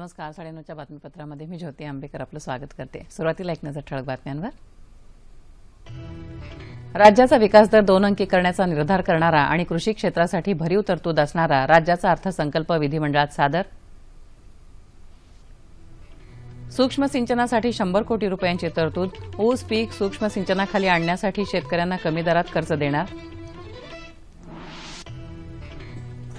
नमस्कार. 9:30च्या बातमीपत्रामध्ये मी ज्योती आंबेकर आपलं स्वागत करते. सुरुवातीला एक नजर ठळक बातम्यांवर. राज्याचा विकास दर 2 अंकी करण्याचा निर्धार करणारा आणि कृषी क्षेत्रासाठी भरीव तरतूद असणारा राज्याचा अर्थसंकल्प विधिमंडळात सादर. सूक्ष्म सिंचनासाठी 100 कोटी रुपयांची तरतूद. ऊस पीक सूक्ष्म सिंचनाखाली आणण्यासाठी शेतकऱ्यांना कमी दरात कर्ज देणार.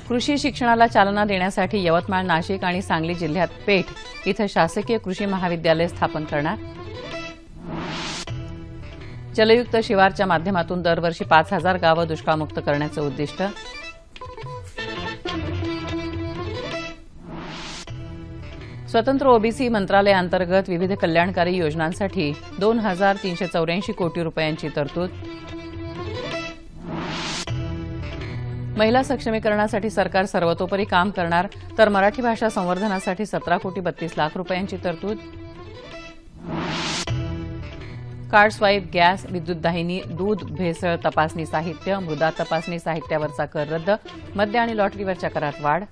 कृषी शिक्षणाला चालना देण्यासाठी यवतमाळ, नाशिक आणि सांगली जिल्ह्यात पेठ इथं शासकीय कृषी महाविद्यालय स्थापन करणार. जलयुक्त शिवारच्या माध्यमातून दरवर्षी 5,000 गावं दुष्काळमुक्त करण्याचं उद्दिष्ट. स्वतंत्र ओबीसी मंत्रालयाअंतर्गत विविध कल्याणकारी योजनांसाठी 2,384 कोटी रुपयांची तरतूद. महिला सक्षमीकरणासाठी सरकार सर्वतोपरी काम करणार, तर मराठी भाषा संवर्धनासाठी 17 कोटी 32 लाख रुपयांची तरतूद. कार्ड स्वाईप, गॅस, विद्युत दाहिनी, दूध, भेसळ तपासणी साहित्य, मृदा तपासणी साहित्यावरचा कर रद्द. मद्य आणि लॉटरीवरच्या करात वाढ.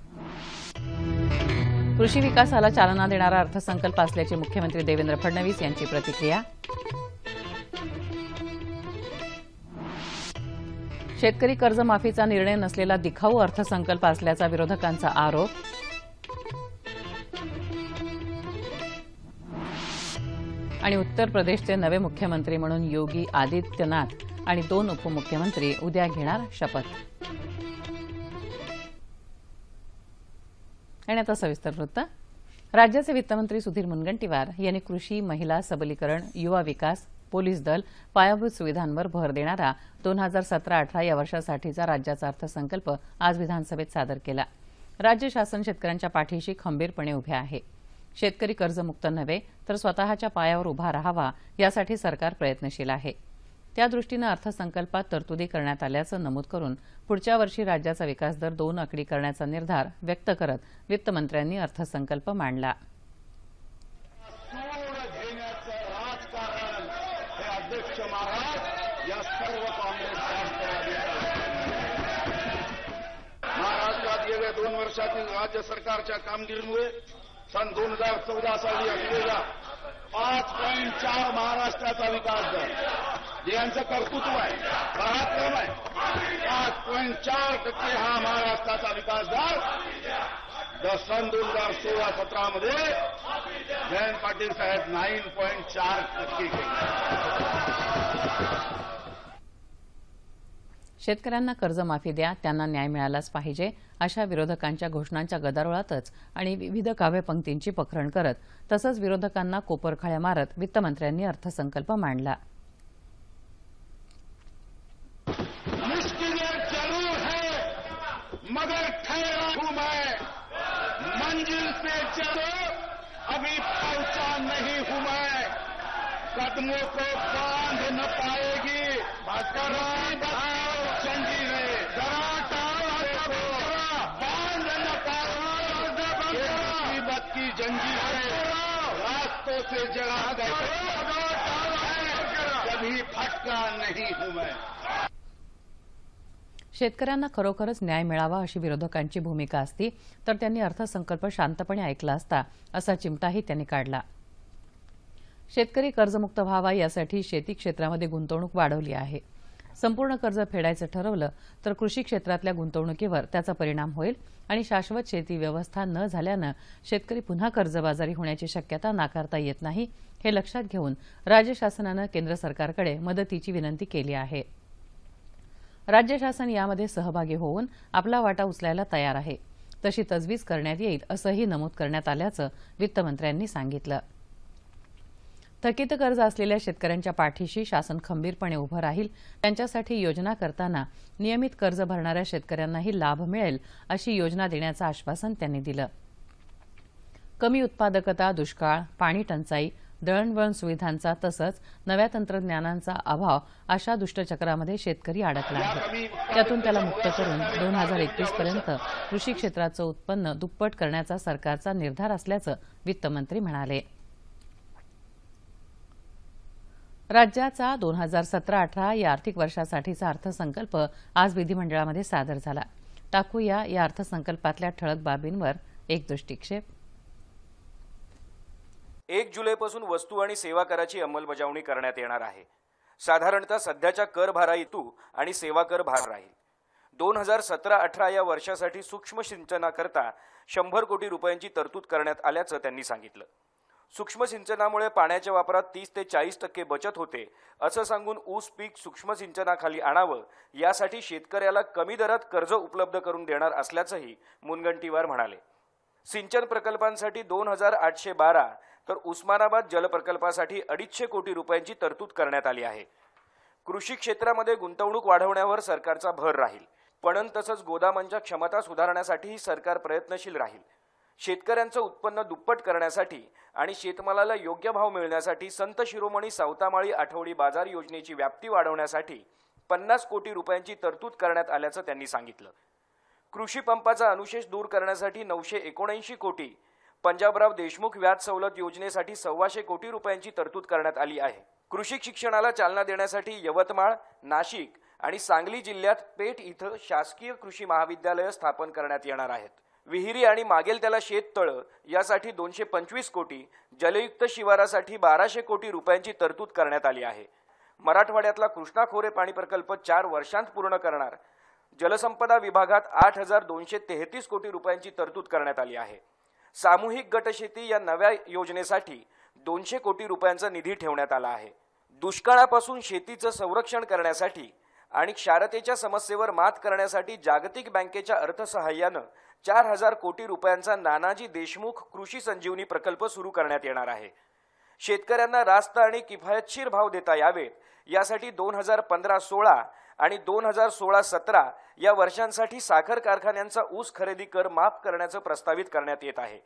कृषी विकासाला चालना देणारा अर्थसंकल्प असल्याची मुख्यमंत्री देवेंद्र फडणवीस यांची प्रतिक्रिया. शेतकरी कर्जमाफीचा निर्णय नसलेला दिखाऊ अर्थसंकल्प असल्याचा विरोधकांचा आरोप. आणि उत्तर प्रदेशचे नवे मुख्यमंत्री म्हणून योगी आदित्यनाथ आणि 2 उपमुख्यमंत्री उद्या घेणार शपथ. आणि आता सविस्तर वृत्त. राज्याचे वित्तमंत्री सुधीर मुनगंटीवार यांनी कृषी, महिला सबलीकरण, युवा विकास, पोलीस दल, पायाभूत सुविधांवर भर देणारा 2017-18 या वर्षासाठीचा राज्याचा अर्थसंकल्प आज विधानसभेत सादर केला. राज्य शासन शेतकऱ्यांच्या पाठीशी खंबीरपणे उभे आहे. शेतकरी कर्जमुक्त नव्हे तर स्वतःच्या पायावर उभा राहावा यासाठी सरकार प्रयत्नशील आहे. त्यादृष्टीनं अर्थसंकल्पात तरतुदी करण्यात आल्याचं नमूद करून पुढच्या वर्षी राज्याचा विकास दर 2 आकडी करण्याचा निर्धार व्यक्त करत वित्तमंत्र्यांनी अर्थसंकल्प मांडला. महाराष्ट्रात गेल्या 2 वर्षातील राज्य सरकारच्या कामगिरीमुळे सन 2014 साली असलेला 5.4 महाराष्ट्राचा विकास दर जे यांचं कर्तृत्व आहे, पराक्रम आहे, 5.4% हा महाराष्ट्राचा विकास दर सन 2016-17 मध्ये जयंत पाटील साहेब 9.4% केले. शेतकऱ्यांना कर्जमाफी द्या, त्यांना न्याय मिळालाच पाहिजे अशा विरोधकांच्या घोषणांच्या गदारोळातच आणि विविध काव्यपंक्तींची पखरण करत तसंच विरोधकांना कोपरखळ्या मारत वित्तमंत्र्यांनी अर्थसंकल्प मांडला. मुश्किलें जरूर है मगर ठहरा हूं मैं, मंजिल पे चलो अभी पहुंचा नहीं हूं मैं, कदमों को बांध न पाएगी जंजीरें, बांध न पाएगी मुसीबत की जंजीरें, रास्तों से जड़ा कभी फटका नहीं हूं मैं. शेतकऱ्यांना खरोखरच न्याय मिळावा अशी विरोधकांची भूमिका असती तर त्यांनी अर्थसंकल्प शांतपणे ऐकला असता असा चिमटाही त्यांनी काढला. शेतकरी कर्जमुक्त व्हावा यासाठी शेती क्षेत्रामध्ये गुंतवणूक वाढवली आहे. संपूर्ण कर्ज फेडायचं ठरवलं तर कृषी क्षेत्रातल्या गुंतवणुकीवर त्याचा परिणाम होईल आणि शाश्वत शेती व्यवस्था न झाल्यानं शेतकरी पुन्हा कर्जबाजारी होण्याची शक्यता नाकारता येत नाही. हे लक्षात घेऊन राज्य शासनानं केंद्र सरकारकडे मदतीची विनंती केली आहे. राज्य शासन यामध्ये सहभागी होऊन आपला वाटा उचलायला तयार आहे. तशी तजवीज करण्यात येईल असंही नमूद करण्यात आल्याचं वित्तमंत्र्यांनी सांगितलं. थकीत कर्ज असलेल्या शेतकऱ्यांच्या पाठीशी शासन खंबीरपणे उभं राहील. त्यांच्यासाठी योजना करताना नियमित कर्ज भरणाऱ्या शेतकऱ्यांनाही लाभ मिळेल अशी योजना देण्याचं आश्वासन त्यांनी दिलं. कमी उत्पादकता, दुष्काळ, पाणी टंचाई, दळणवळण सुविधांचा तसंच नव्या तंत्रज्ञानाचा अभाव अशा दुष्टचक्रामध्ये शेतकरी अडकला आहे. त्यातून त्याला मुक्त करून 2021 पर्यंत कृषी क्षेत्राचं उत्पन्न दुप्पट करण्याचा सरकारचा निर्धार असल्याचं वित्तमंत्री म्हणाले. राज्याचा 2017-18 या आर्थिक वर्षासाठीचा अर्थसंकल्प आज विधिमंडळामध्ये सादर झाला. टाकूया या अर्थसंकल्पातल्या ठळक बाबींवर एक दृष्टिक्षेप. 1 जुलैपासून वस्तू आणि सेवा कराची अंमलबजावणी करण्यात येणार आहे. साधारणतः सध्याच्या कर भारातून आणि सेवा कर भार राहील. 2017-18 या वर्षासाठी सूक्ष्म सिंचनाकरता 100 कोटी रुपयांची तरतूद करण्यात आल्याचं त्यांनी सांगितलं. सूक्ष्म सिंचनामुळे पाण्याच्या वापरात 30 ते 40% बचत होते असं सांगून ऊस पीक सूक्ष्म सिंचनाखाली आणावं यासाठी शेतकऱ्याला कमी दरात कर्ज उपलब्ध करून देणार असल्याचंही मुनगंटीवार म्हणाले. सिंचन प्रकल्पांसाठी 2,812 तर उस्मानाबाद जलप्रकल्पासाठी 250 कोटी रुपयांची तरतूद करण्यात आली आहे. कृषी क्षेत्रामध्ये गुंतवणूक वाढवण्यावर सरकारचा भर राहील. पणन तसंच गोदामांच्या क्षमता सुधारण्यासाठीही सरकार प्रयत्नशील राहील. शेतकऱ्यांचं उत्पन्न दुप्पट करण्यासाठी आणि शेतमालाला योग्य भाव मिळण्यासाठी संत शिरोमणी सावतामाळी आठवडी बाजार योजनेची व्याप्ती वाढवण्यासाठी 50 कोटी रुपयांची तरतूद करण्यात आल्याचं त्यांनी सांगितलं. कृषी पंपाचा अनुशेष दूर करण्यासाठी 979 कोटी, पंजाबराव देशमुख व्याज सवलत योजनेसाठी 125 कोटी रुपयांची तरतूद करण्यात आली आहे. कृषी शिक्षणाला चालना देण्यासाठी यवतमाळ, नाशिक आणि सांगली जिल्ह्यात पेठ इथं शासकीय कृषी महाविद्यालय स्थापन करण्यात येणार आहेत. विहिरी आणि मागेल त्याला शेततळं यासाठी 225 कोटी, जलयुक्त शिवारासाठी 1200 कोटी रुपयांची तरतूद करण्यात आली आहे. मराठवाड्यातला कृष्णा खोरे पाणी प्रकल्प 4 वर्षांत पूर्ण करणार. जलसंपदा विभागात 8,233 कोटी रुपयांची तरतूद करण्यात आली आहे. सामूहिक गटशेती या नव्या योजनेसाठी 200 कोटी रुपयांचा निधी ठेवण्यात आला आहे. दुष्काळापासून शेतीचं संरक्षण करण्यासाठी आणि क्षारतेच्या समस्येवर मात करण्यासाठी जागतिक बँकेच्या अर्थसहाय्यानं 4,000 कोटी रुपयांचा नानाजी देशमुख कृषी संजीवनी प्रकल्प सुरू करण्यात येणार आहे. शेतकऱ्यांना रास्त आणि किफायतशीर भाव देता यावेत यासाठी 2015-16 आणि 2016-17 या वर्षांसाठी साखर कारखान्यांचा ऊस खरेदी कर माफ करण्याचं प्रस्तावित करण्यात येत आहे.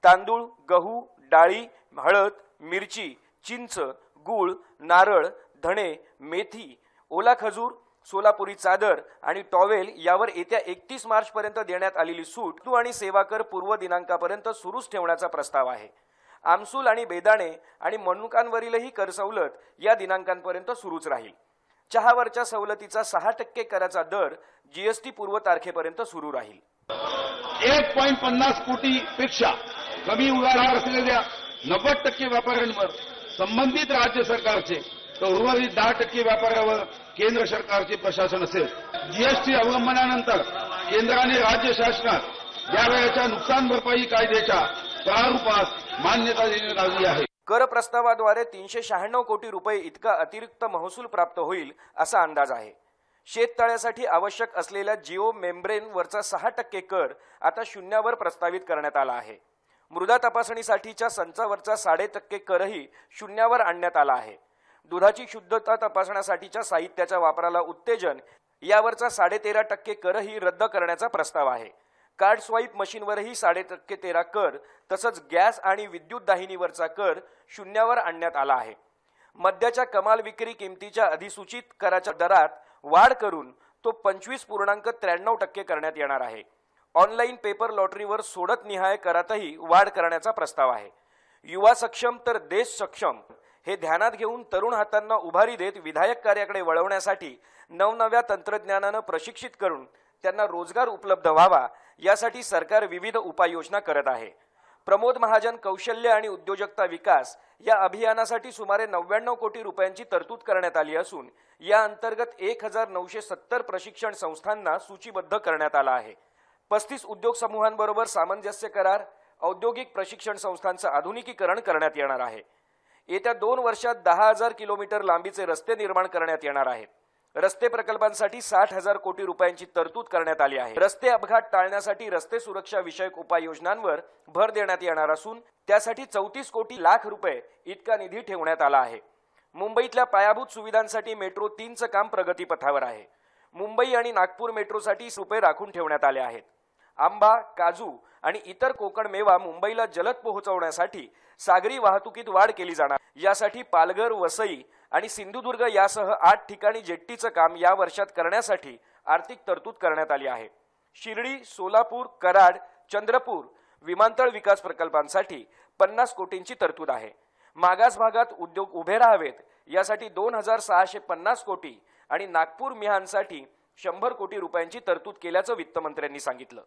तांदूळ, गहू, डाळी, हळद, मिरची, चिंच, गूळ, नारळ, धणे, मेथी, ओला खजूर, सोलापुरी चादर आणि टॉवेल यावर येत्या 31 मार्चपर्यंत देण्यात आलेली सूट आणि सेवा कर पूर्व दिनांकापर्यंत सुरूच ठेवण्याचा प्रस्ताव आहे. आमसूल आणि बेदाणे आणि मनुकांवरीलही कर सवलत या दिनांकांपर्यंत सुरूच राहील. चहावरच्या सवलतीचा 6% कराचा दर जीएसटी पूर्व तारखेपर्यंत सुरू राहील. 1.50 कोटीपेक्षा कमी उलाढाल असलेल्या 90% व्यापाऱ्यांवर संबंधित राज्य सरकारचे तर उर्वरित 10% व्यापाऱ्यावर केंद्र सरकारचे प्रशासन असेल. जीएसटी अवलंबनानंतर केंद्राने राज्य शासनात या वेळेच्या नुकसान भरपाई कायद्याच्या प्रारूपास मान्यता देण्यात आली आहे. कर प्रस्तावाद्वारे 396 कोटी रुपये इतका अतिरिक्त महसूल प्राप्त होईल असा अंदाज आहे. शेततळ्यासाठी आवश्यक असलेल्या जिओ मेम्ब्रेनवरचा 6% कर आता 0वर प्रस्तावित करण्यात आला आहे. मृदा तपासणीसाठीच्या संचावरचा 0.5% करही 0वर आणण्यात आला आहे. दुधाची शुद्धता तपासण्यासाठीच्या साहित्याच्या वापराला उत्तेजन यावरचा 13.5% करही रद्द करण्याचा प्रस्ताव आहे. कार्ड स्वाईप मशीनवरही 13.5% कर तसंच गॅस आणि विद्युत दाहिनीवरचा कर 0वर आणण्यात आला आहे. मद्याच्या कमाल विक्री किमतीच्या अधिसूचित कराच्या दरात वाढ करून तो 25.93% करण्यात येणार आहे. ऑनलाईन पेपर लॉटरीवर सोडत निहाय करातही वाढ करण्याचा प्रस्ताव आहे. युवा सक्षम तर देश सक्षम हे ध्यानात घेऊन तरुण हातांना उभारी देत विधायक कार्याकडे वळवण्यासाठी नवनव्या तंत्रज्ञानानं प्रशिक्षित करून त्यांना रोजगार उपलब्ध व्हावा यासाठी सरकार विविध उपाययोजना करत आहे. प्रमोद महाजन कौशल्य आणि उद्योजकता विकास या अभियानासाठी सुमारे 99 कोटी रुपयांची तरतूद करण्यात आली असून या अंतर्गत 1970 प्रशिक्षण संस्थांना सूचीबद्ध करण्यात आला आहे. 35 उद्योग समूहांबरोबर सामंजस्य करार, औद्योगिक प्रशिक्षण संस्थांचं आधुनिकीकरण करण्यात येणार आहे. येत्या 2 वर्षात 10,000 किलोमीटर लांबीचे रस्ते निर्माण करण्यात येणार आहेत. रस्ते प्रकल्पांसाठी 60,000 कोटी रुपयांची तरतूद करण्यात आली आहे. रस्ते अपघात टाळण्यासाठी रस्ते सुरक्षा विषयक उपाययोजनांवर भर देण्यात येणार असून त्यासाठी 34 कोटी लाख रुपये इतका निधी ठेवण्यात आला आहे. मुंबईतल्या पायाभूत सुविधांसाठी मेट्रो 3चं काम प्रगतीपथावर आहे. मुंबई आणि नागपूर मेट्रोसाठी रुपये राखून ठेवण्यात आले आहेत. आंबा, काजू आणि इतर कोकण मेवा मुंबईला जलद पोहोचवण्यासाठी सागरी वाहतुकीत वाढ केली जाणार. यासाठी पालघर, वसई आणि सिंधुदुर्ग यासह 8 ठिकाणी जेट्टीचं काम या वर्षात करण्यासाठी आर्थिक तरतूद करण्यात आली आहे. शिर्डी, सोलापूर, कराड, चंद्रपूर विमानतळ विकास प्रकल्पांसाठी 50 कोटींची तरतूद आहे. मागास भागात उद्योग उभे राहावेत यासाठी 2,650 कोटी आणि नागपूर मिहानसाठी 100 कोटी रुपयांची तरतूद केल्याचं वित्तमंत्र्यांनी सांगितलं.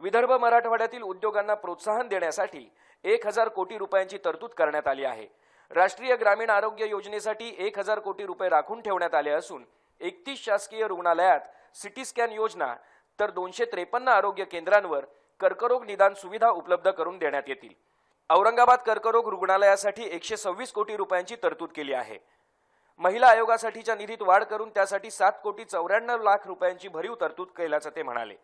विदर्भ मराठवाड्यातील उद्योगांना प्रोत्साहन देण्यासाठी 1000 कोटी रुपयांची तरतूद करण्यात आली आहे. राष्ट्रीय ग्रामीण आरोग्य योजनेसाठी 1000 कोटी रुपये राखून ठेवण्यात आले असून 31 शासकीय रुग्णालयात सिटी स्कॅन योजना तर 253 आरोग्य केंद्रांवर कर्करोग निदान सुविधा उपलब्ध करून देण्यात येतील. औरंगाबाद कर्करोग रुग्णालयासाठी 126 कोटी रुपयांची तरतूद केली आहे. महिला आयोगासाठीच्या निधीत वाढ करून त्यासाठी 7,94,00,000 रुपयांची भरीव तरतूद केल्याचं ते म्हणाले.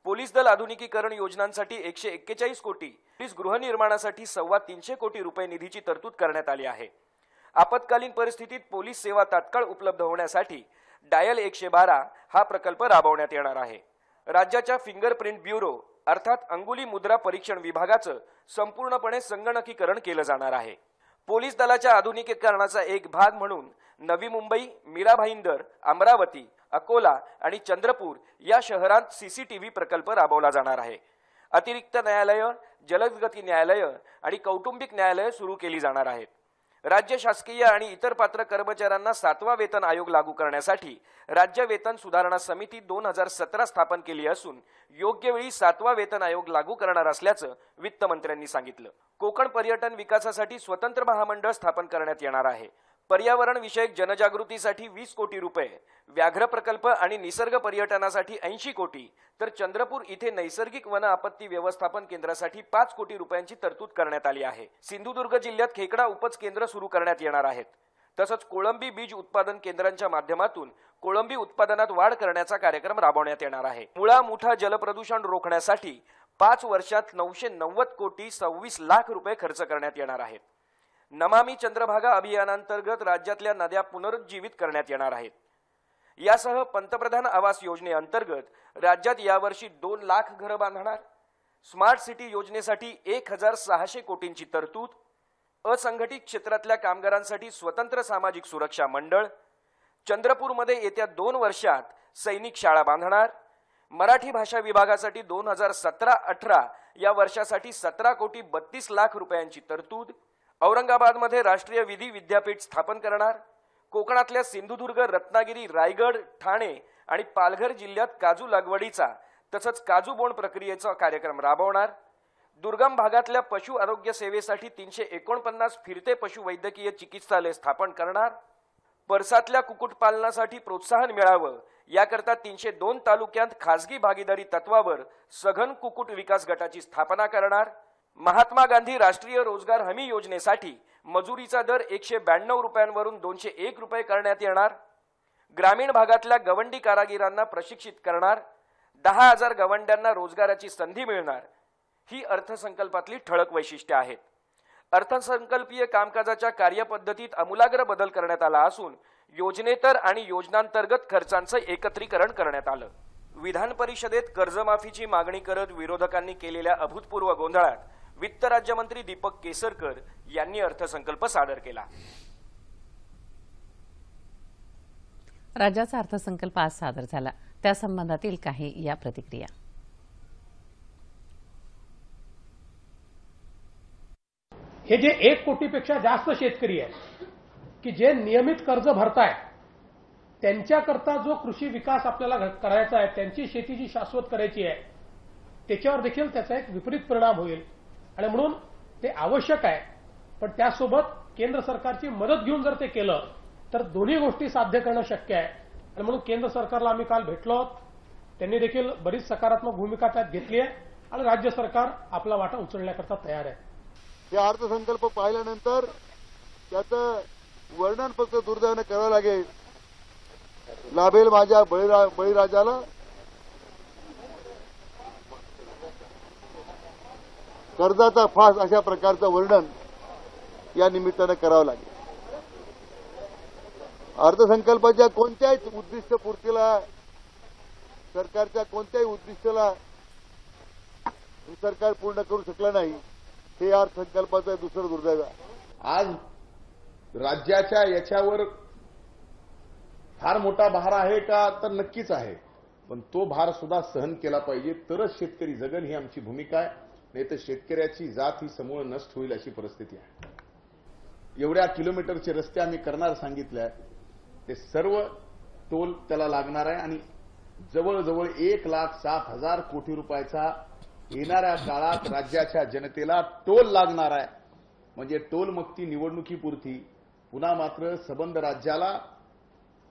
पोलीस दल आधुनिकीकरण योजनांसाठी 141 कोटी, पोलीस गृहनिर्माणासाठी 325 कोटी रुपये निधीची तरतूद करण्यात आली आहे. आपत्कालीन परिस्थितीत पोलीस सेवा तात्काळ उपलब्ध होण्यासाठी डायल 112 हा प्रकल्प राबवण्यात येणार आहे. राज्याच्या फिंगरप्रिंट ब्युरो अर्थात अंगुली मुद्रा परीक्षण विभागाचं संपूर्णपणे संगणकीकरण केलं जाणार आहे. पोलीस दलाच्या आधुनिकीकरणाचा एक भाग म्हणून नवी मुंबई, मीरा भाईंदर, अमरावती, अकोला आणि चंद्रपूर या शहरात सीसीटीव्ही प्रकल्प राबवला जाणार आहे. अतिरिक्त न्यायालयं, जलदगती न्यायालयं आणि कौटुंबिक न्यायालयं सुरू केली जाणार आहेत. राज्य शासकीय आणि इतर पात्र कर्मचाऱ्यांना 7वा वेतन आयोग लागू करण्यासाठी राज्य वेतन सुधारणा समिती 2017 स्थापन केली असून योग्य वेळी 7वा वेतन आयोग लागू करणार असल्याचं वित्तमंत्र्यांनी सांगितलं. कोकण पर्यटन विकासासाठी स्वतंत्र महामंडळ स्थापन करण्यात येणार आहे. पर्यावरण विषयक जनजागृतीसाठी 20 कोटी रुपये, व्याघ्र प्रकल्प आणि निसर्ग पर्यटनासाठी 80 कोटी, तर चंद्रपूर इथे नैसर्गिक वन आपत्ती व्यवस्थापन केंद्रासाठी 5 कोटी रुपयांची तरतूद करण्यात आली आहे. सिंधुदुर्ग जिल्ह्यात खेकडा उपज केंद्र सुरू करण्यात येणार आहेत. तसंच कोळंबी बीज उत्पादन केंद्रांच्या माध्यमातून कोळंबी उत्पादनात वाढ करण्याचा कार्यक्रम राबवण्यात येणार आहे. मुळा मुठा जलप्रदूषण रोखण्यासाठी 5 वर्षात 990 कोटी 26 लाख रुपये खर्च करण्यात येणार आहेत. नमामि चंद्रभागा अभियानांतर्गत राज्यातल्या नद्या पुनरुज्जीवित करण्यात येणार आहेत. यासह पंतप्रधान आवास योजनेअंतर्गत राज्यात यावर्षी 2 लाख घरं बांधणार. स्मार्ट सिटी योजनेसाठी 1600 कोटींची तरतूद. असंघटित क्षेत्रातल्या कामगारांसाठी स्वतंत्र सामाजिक सुरक्षा मंडळ. चंद्रपूरमध्ये येत्या 2 वर्षात सैनिक शाळा बांधणार. मराठी भाषा विभागासाठी 2017-18 या वर्षासाठी 17 कोटी 32 लाख रुपयांची तरतूद. औरंगाबादमध्ये राष्ट्रीय विधी विद्यापीठ स्थापन करणार. कोकणातल्या सिंधुदुर्ग, रत्नागिरी, रायगड, ठाणे आणि पालघर जिल्ह्यात काजू लागवडीचा तसंच काजू बोंड प्रक्रियेचा कार्यक्रम राबवणार. दुर्गम भागातल्या पशु आरोग्य सेवेसाठी 349 फिरते पशु वैद्यकीय चिकित्सालय स्थापन करणार. परसातल्या कुक्कुटपालनासाठी प्रोत्साहन मिळावं याकरता 302 तालुक्यात खासगी भागीदारी तत्वावर सघन कुक्कुट विकास गटाची स्थापना करणार. महात्मा गांधी राष्ट्रीय रोजगार हमी योजनेसाठी मजुरीचा दर 192 रुपयांवरून 201 रुपये करण्यात येणार. ग्रामीण भागातल्या गवंडी कारागिरांना प्रशिक्षित करणार. 10,000 गवंड्यांना रोजगाराची संधी मिळणार. ही अर्थसंकल्पातली ठळक वैशिष्ट्ये आहेत. अर्थसंकल्पीय कामकाजाच्या कार्यपद्धतीत आमूलाग्र बदल करण्यात आला असून योजनेतर आणि योजनांतर्गत खर्चांचं एकत्रीकरण करण्यात आलं. विधान परिषदेत कर्जमाफीची मागणी करत विरोधकांनी केलेल्या अभूतपूर्व गोंधळात वित्त राज्यमंत्री दीपक केसरकर यांनी अर्थसंकल्प सादर केला. राज्याचा अर्थसंकल्प आज सादर झाला. त्या संबंधातील काही या प्रतिक्रिया. हे जे 1 कोटीपेक्षा जास्त शेतकरी आहेत की जे नियमित कर्ज भरतायत, त्यांच्याकरता जो कृषी विकास आपल्याला करायचा आहे, त्यांची शेती जी शाश्वत करायची आहे, त्याच्यावर देखील त्याचा एक विपरीत परिणाम होईल आणि म्हणून ते आवश्यक आहे. पण त्यासोबत केंद्र सरकारची मदत घेऊन जर ते केलं तर दोन्ही गोष्टी साध्य करणं शक्य आहे. आणि म्हणून केंद्र सरकारला आम्ही काल भेटलो. त्यांनी देखील बरीच सकारात्मक भूमिका त्यात घेतली आहे आणि राज्य सरकार आपला वाटा उचलण्याकरता तयार आहे. या अर्थसंकल्प पाहिल्यानंतर त्याचं वर्णन फक्त दुर्दैवाने करावं लागेल. लाभेल माझ्या बळीराजाला, कर्जाचा फास अशा प्रकारचं वर्णन या निमित्तानं करावं लागेल. अर्थसंकल्पाच्या कोणत्याही उद्दिष्ट पूर्तीला, सरकारच्या कोणत्याही उद्दिष्टाला सरकार पूर्ण करू शकलं नाही. हे अर्थसंकल्पाचं दुसरं दुर्दैव आहे. आज राज्याच्या याच्यावर फार मोठा भार आहे का, तर नक्कीच आहे. पण तो भार सुद्धा सहन केला पाहिजे, तरच शेतकरी जगन ही आमची भूमिका आहे. नाही तर शेतकऱ्याची जात ही समूळ नष्ट होईल अशी परिस्थिती आहे. एवढ्या किलोमीटरचे रस्ते आम्ही करणार सांगितले, ते सर्व टोल त्याला लागणार आहे आणि जवळजवळ 1,07,000 कोटी रुपयाचा येणाऱ्या काळात राज्याच्या जनतेला टोल लागणार आहे. म्हणजे टोलमुक्ती निवडणुकीपुरती पुन्हा मात्र सबंध राज्याला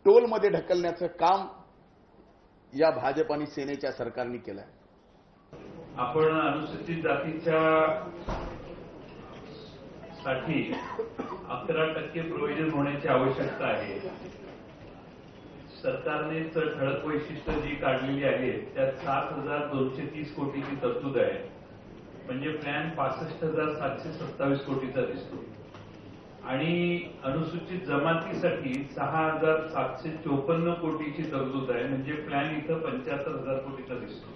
टोलमध्ये ढकलण्याचं काम या भाजप आणि सेनेच्या सरकारने केलं आहे. आपण अनुसूचित जातीच्या साठी 11% प्रोव्हिजन होण्याची आवश्यकता आहे. सरकारने ठळक वैशिष्ट्य जी काढलेली आहे त्यात 7,230 कोटीची तरतूद आहे. म्हणजे प्लॅन 65,727 कोटीचा दिसतो आणि अनुसूचित जमातीसाठी 6,754 कोटीची तरतूद आहे. म्हणजे प्लॅन इथं 75,000 कोटीचा दिसतो.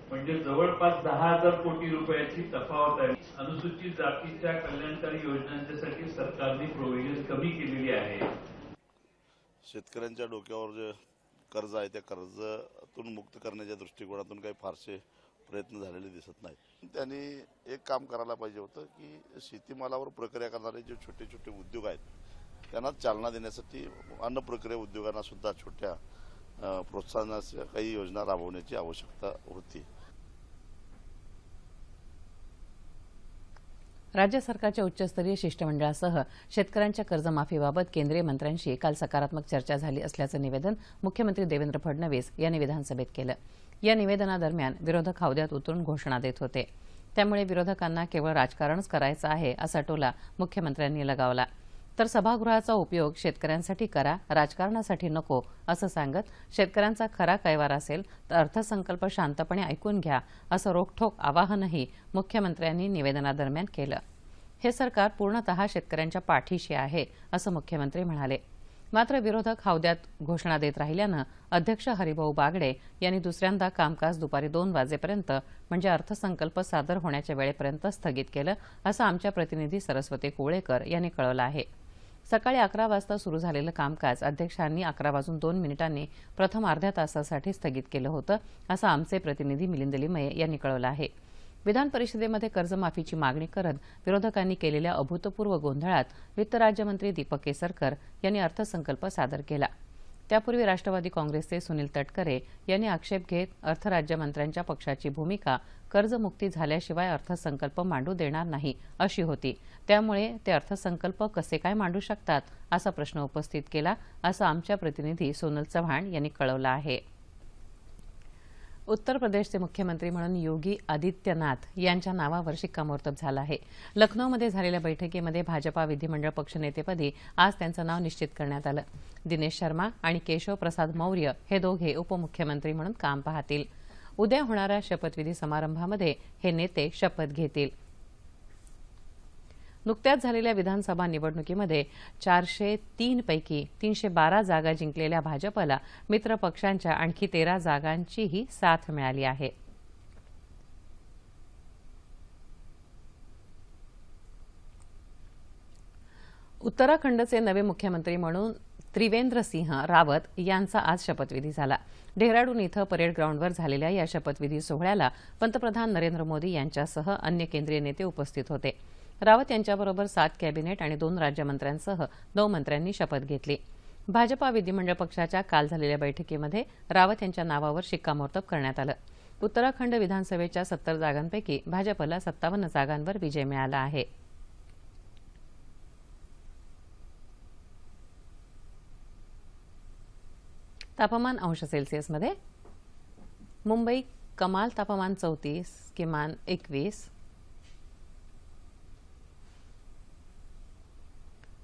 म्हणजे जवळपास 10,000 कोटी रुपयाची तफावत आहे. अनुसूचित जातीच्या कल्याणकारी योजनांसाठी सरकारने प्रोव्हिजन कमी केलेली आहे. शेतकऱ्यांच्या डोक्यावर जे कर्ज आहे त्या कर्जातून मुक्त करण्याच्या दृष्टिकोनातून काही फारसे प्रयत्न झालेले दिसत नाहीत. त्यांनी एक काम करायला पाहिजे होतं की शेतीमालावर प्रक्रिया करणारे जे छोटे छोटे उद्योग आहेत त्यांना चालना देण्यासाठी अन्न प्रक्रिया उद्योगांना सुद्धा छोट्या प्रोत्साहनाच्या काही योजना राबवण्याची आवश्यकता होती. राज्य सरकारच्या उच्चस्तरीय शिष्टमंडळासह शेतकऱ्यांच्या कर्जमाफीबाबत केंद्रीय मंत्र्यांशी काल सकारात्मक चर्चा झाली असल्याचं निवेदन मुख्यमंत्री देवेंद्र फडणवीस यांनी विधानसभेत केलं. या निवेदनादरम्यान विरोधक हौद्यात उतरून घोषणा देत होते. त्यामुळे विरोधकांना केवळ राजकारणच करायचं आहे असा टोला मुख्यमंत्र्यांनी लगावला. तर सभागृहाचा उपयोग शेतकऱ्यांसाठी करा, राजकारणासाठी नको असं सांगत शेतकऱ्यांचा खरा कैवार असेल तर अर्थसंकल्प शांतपणे ऐकून घ्या असं रोखठोक आवाहनही मुख्यमंत्र्यांनी निवेदनादरम्यान केलं. हे सरकार पूर्णतः शेतकऱ्यांच्या पाठीशी आहे असं मुख्यमंत्री म्हणाले. मात्र विरोधक हौद्यात घोषणा देत राहिल्यानं अध्यक्ष हरिभाऊ बागडे यांनी दुसऱ्यांदा कामकाज दुपारी 2 वाजेपर्यंत म्हणजे अर्थसंकल्प सादर होण्याच्या वेळेपर्यंत स्थगित केलं असं आमच्या प्रतिनिधी सरस्वती कोळेकर यांनी कळवलं आहे. सकाळी 11 वाजता सुरू झालेलं कामकाज अध्यक्षांनी 11:02 प्रथम अर्ध्या तासासाठी स्थगित केलं होतं असं आमचे प्रतिनिधी मिलिंद लिमये यांनी कळवलं आहे. विधान परिषदेमध्ये कर्जमाफीची मागणी करत विरोधकांनी केलेल्या अभूतपूर्व गोंधळात वित्त राज्यमंत्री दीपक केसरकर यांनी अर्थसंकल्प सादर केला. त्यापूर्वी राष्ट्रवादी काँग्रेसचे सुनील तटकरे यांनी आक्षेप घेत अर्थराज्यमंत्र्यांच्या पक्षाची भूमिका कर्जमुक्ती झाल्याशिवाय अर्थसंकल्प मांडू देणार नाही अशी होती. त्यामुळे ते अर्थसंकल्प कसे काय मांडू शकतात असा प्रश्न उपस्थित केला असं आमच्या प्रतिनिधी सोनल चव्हाण यांनी कळवलं आहे. उत्तर प्रदेशचे मुख्यमंत्री म्हणून योगी आदित्यनाथ यांच्या नावावर शिक्कामोर्तब झालं आहे. लखनौमध्ये झालेल्या बैठकीमध्ये भाजपा विधिमंडळ पक्षनेतेपदी आज त्यांचं नाव निश्चित करण्यात आलं. दिनेश शर्मा आणि केशव प्रसाद मौर्य हे दोघे उपमुख्यमंत्री म्हणून काम पाहतील. उद्या होणाऱ्या शपथविधी समारंभामध्ये हे नेते शपथ घेतील. नुकत्याच झालेल्या विधानसभा निवडणुकीमध्ये 403 पैकी 312 जागा जिंकलेल्या भाजपला मित्र पक्षांच्या आणखी 13 जागांचीही साथ मिळाली आहे. उत्तराखंडचे नवे मुख्यमंत्री म्हणून त्रिवेंद्र सिंह रावत यांचा आज शपथविधी झाला. डेहराडून इथं परेड ग्राउंडवर झालेल्या या शपथविधी सोहळ्याला पंतप्रधान नरेंद्र मोदी यांच्यासह अन्य केंद्रीय नेते उपस्थित होते. रावत यांच्याबरोबर 7 कॅबिनेट आणि 2 राज्यमंत्र्यांसह 9 मंत्र्यांनी शपथ घेतली. भाजपा विधिमंडळ पक्षाच्या काल झालेल्या बैठकीमध्ये रावत यांच्या नावावर शिक्कामोर्तब करण्यात आलं. उत्तराखंड विधानसभेच्या 70 जागांपैकी भाजपला 57 जागांवर विजय मिळाला आहे. तापमान अंश सेल्सिअसमध्ये मुंबई कमाल तापमान 34, किमान 21,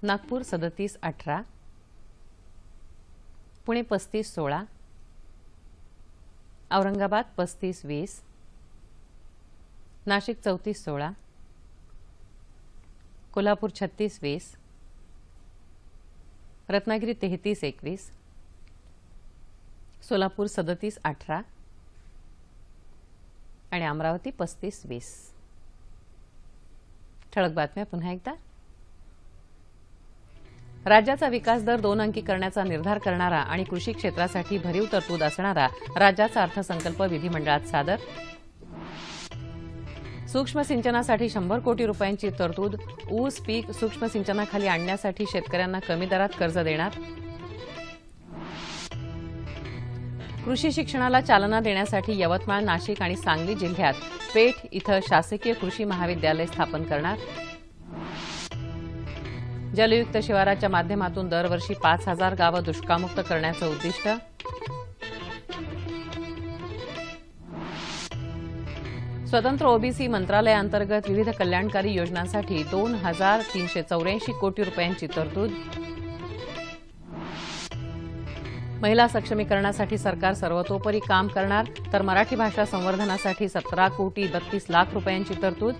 नागपूर 37-18, पुणे 35-16, औरंगाबाद 35-20, नाशिक 34-16, कोल्हापूर 36-20, रत्नागिरी 33-21, सोलापूर 37-18 आणि अमरावती 35-20. ठळक बातम्या पुन्हा एकदा. राज्याचा विकास दर 2 अंकी करण्याचा निर्धार करणारा आणि कृषी क्षेत्रासाठी भरीव तरतूद असणारा राज्याचा अर्थसंकल्प विधिमंडळात सादर. सूक्ष्म सिंचनासाठी 100 कोटी रुपयांची तरतूद. ऊस पीक सूक्ष्म सिंचनाखाली आणण्यासाठी शेतकऱ्यांना कमी दरात कर्ज देणार. कृषी शिक्षणाला चालना देण्यासाठी यवतमाळ, नाशिक आणि सांगली जिल्ह्यात पेठ इथं शासकीय कृषी महाविद्यालय स्थापन करणार. जलयुक्त शिवाराच्या माध्यमातून दरवर्षी 5,000 गावं दुष्काळमुक्त करण्याचं उद्दिष्ट. स्वतंत्र ओबीसी मंत्रालयाअंतर्गत विविध कल्याणकारी योजनांसाठी 2,384 कोटी रुपयांची तरतूद. महिला सक्षमीकरणासाठी सरकार सर्वतोपरी काम करणार, तर मराठी भाषा संवर्धनासाठी 17,32,00,000 रुपयांची तरतूद.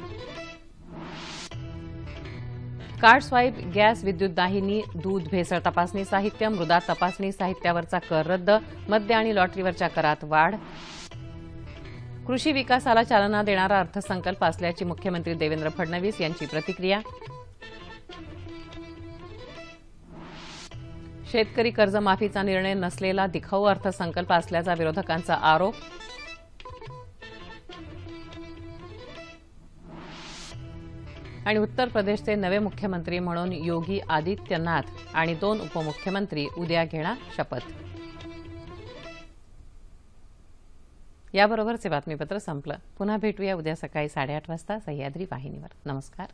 कार्ड स्वाईप, गॅस, विद्युत दाहिनी, दूध भेसळ तपासणी साहित्य, मृदा तपासणी साहित्यावरचा कर रद्द, मद्य आणि लॉटरीवरच्या करात वाढ. कृषी विकासाला चालना देणारा अर्थसंकल्प असल्याची मुख्यमंत्री देवेंद्र फडणवीस यांची प्रतिक्रिया. शेतकरी कर्जमाफीचा निर्णय नसलेला दिखाऊ अर्थसंकल्प असल्याचा विरोधकांचा आरोप. आणि उत्तर प्रदेशचे नवे मुख्यमंत्री म्हणून योगी आदित्यनाथ आणि 2 उपमुख्यमंत्री उद्या घेणार शपथ. याबरोबरचे बातमीपत्र संपलं. पुन्हा भेटूया उद्या सकाळी 8:30 वाजता सह्याद्री वाहिनीवर. नमस्कार.